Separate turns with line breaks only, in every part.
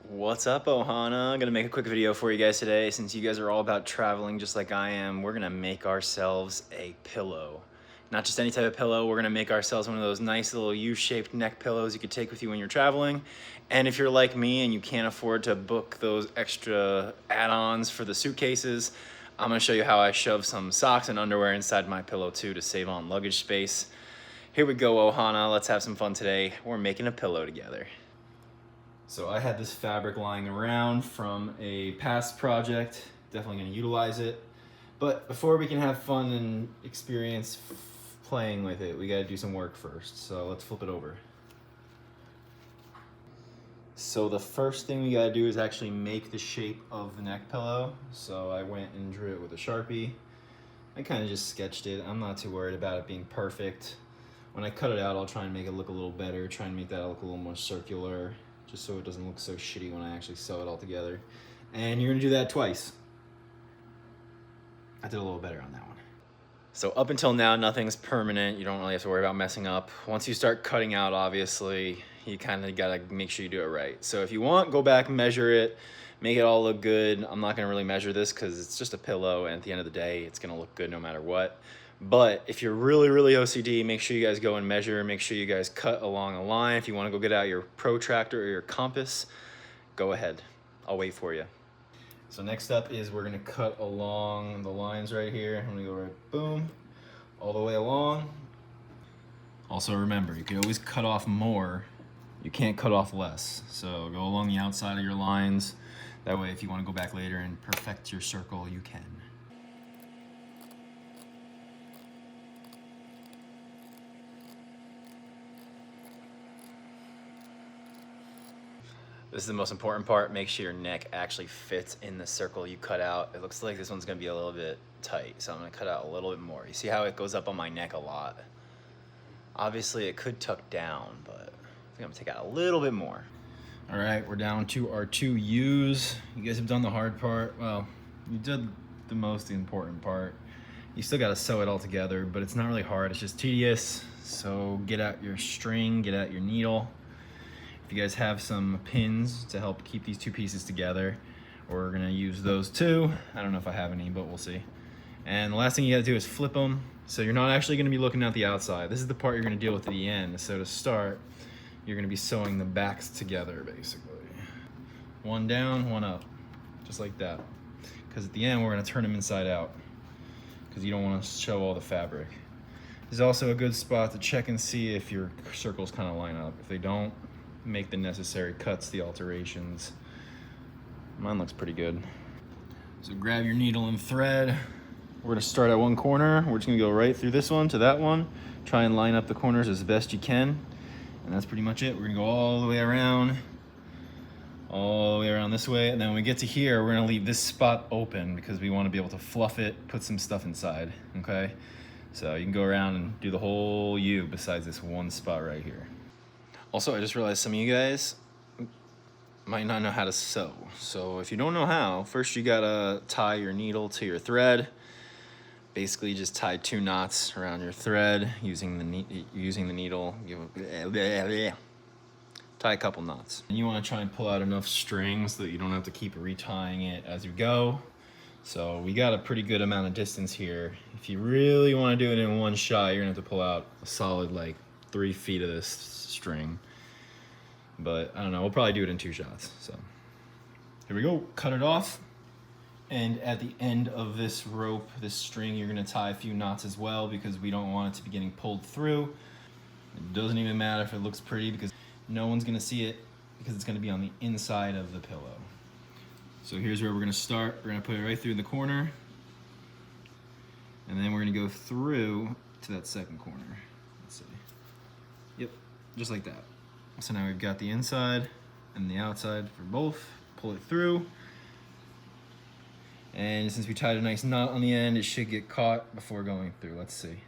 What's up, Ohana? I'm gonna make a quick video for you guys today. Since you guys are all about traveling just like I am, we're gonna make ourselves a pillow. Not just any type of pillow, we're gonna make ourselves one of those nice little U-shaped neck pillows you could take with you when you're traveling. And if you're like me and you can't afford to book those extra add-ons for the suitcases, I'm gonna show you how I shove some socks and underwear inside my pillow too to save on luggage space. Here we go, Ohana. Let's have some fun today. We're making a pillow together. So I had this fabric lying around from a past project, definitely gonna utilize it. But before we can have fun and experience playing with it, we gotta do some work first. So let's flip it over. So the first thing we gotta do is actually make the shape of the neck pillow. So I went and drew it with a Sharpie. I kind of just sketched it. I'm not too worried about it being perfect. When I cut it out, I'll try and make it look a little better, try and make that look a little more circular, just so it doesn't look so shitty when I actually sew it all together. And you're gonna do that twice. I did a little better on that one. So up until now, nothing's permanent. You don't really have to worry about messing up. Once you start cutting out, obviously, you kind of gotta make sure you do it right. So if you want, go back, measure it, make it all look good. I'm not gonna really measure this because it's just a pillow, and at the end of the day, it's gonna look good no matter what. But if you're really, really OCD, make sure you guys go and measure. Make sure you guys cut along a line. If you want to go get out your protractor or your compass, go ahead. I'll wait for you. So next up is we're going to cut along the lines right here. I'm going to go right, boom, all the way along. Also remember, you can always cut off more. You can't cut off less. So go along the outside of your lines. That way, if you want to go back later and perfect your circle, you can. This is the most important part. Make sure your neck actually fits in the circle you cut out. It looks like this one's gonna be a little bit tight, so I'm gonna cut out a little bit more. You see how it goes up on my neck a lot? Obviously it could tuck down, but I think I'm gonna take out a little bit more. All right, we're down to our 2 U's. You guys have done the hard part. Well, you did the most important part. You still gotta sew it all together, but it's not really hard, it's just tedious. So get out your string, get out your needle. If you guys have some pins to help keep these 2 pieces together, we're gonna use those too. I don't know if I have any, but we'll see. And the last thing you gotta do is flip them. So you're not actually gonna be looking at the outside. This is the part you're gonna deal with at the end. So to start, you're gonna be sewing the backs together, basically. One down, one up, just like that. Because at the end, we're gonna turn them inside out, because you don't wanna show all the fabric. This is also a good spot to check and see if your circles kind of line up. If they don't, make the necessary cuts, the alterations. Mine looks pretty good. So grab your needle and thread. We're gonna start at one corner. We're just gonna go right through this one to that one. Try and line up the corners as best you can. And that's pretty much it. We're gonna go all the way around this way. And then when we get to here, we're gonna leave this spot open because we wanna be able to fluff it, put some stuff inside, okay? So you can go around and do the whole U besides this one spot right here. Also, I just realized some of you guys might not know how to sew. So if you don't know how, first you gotta tie your needle to your thread. Basically just tie 2 knots around your thread using the needle. Tie a couple knots. And you wanna try and pull out enough string so that you don't have to keep retying it as you go. So we got a pretty good amount of distance here. If you really wanna do it in one shot, you're gonna have to pull out a solid like 3 feet of this string, but I don't know, we'll probably do it in 2 shots. So here we go, cut it off. And at the end of this rope, this string, you're gonna tie a few knots as well because we don't want it to be getting pulled through. It doesn't even matter if it looks pretty because no one's gonna see it because it's gonna be on the inside of the pillow. So here's where we're gonna start. We're gonna put it right through the corner, and then we're gonna go through to that second corner. Let's see. Yep, just like that. So now we've got the inside and the outside for both. Pull it through. And since we tied a nice knot on the end, it should get caught before going through. Let's see.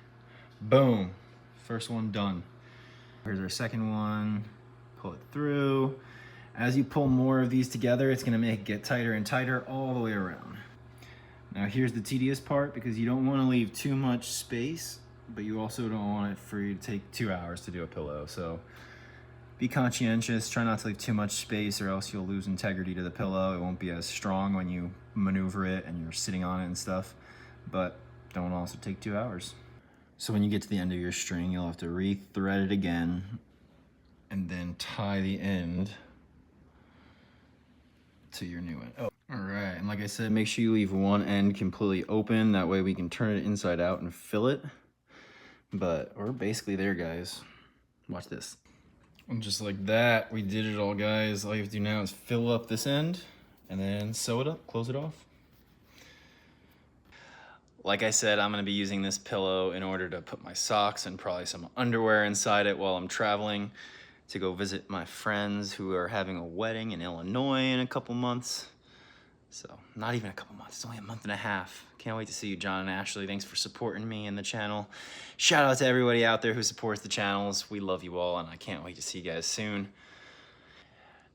Boom. First one done. Here's our second one. Pull it through. As you pull more of these together, it's gonna make it get tighter and tighter all the way around. Now here's the tedious part because you don't wanna leave too much space, but you also don't want it for you to take 2 hours to do a pillow. So be conscientious, try not to leave too much space or else you'll lose integrity to the pillow. It won't be as strong when you maneuver it and you're sitting on it and stuff, but don't also take 2 hours. So when you get to the end of your string, you'll have to re-thread it again and then tie the end to your new end. Oh. All right, and like I said, make sure you leave one end completely open. That way we can turn it inside out and fill it. But we're basically there, guys. Watch this. And just like that, we did it all, guys. All you have to do now is fill up this end and then sew it up, close it off. Like I said, I'm gonna be using this pillow in order to put my socks and probably some underwear inside it while I'm traveling to go visit my friends who are having a wedding in Illinois in a couple months. So, not even a couple months, it's only a month and a half. Can't wait to see you, John and Ashley. Thanks for supporting me and the channel. Shout out to everybody out there who supports the channels. We love you all, and I can't wait to see you guys soon.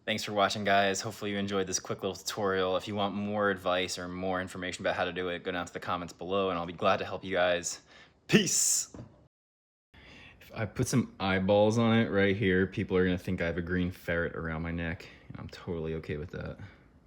Thanks for watching, guys. Hopefully you enjoyed this quick little tutorial. If you want more advice or more information about how to do it, go down to the comments below, and I'll be glad to help you guys. Peace! If I put some eyeballs on it right here, people are gonna think I have a green ferret around my neck. I'm totally okay with that.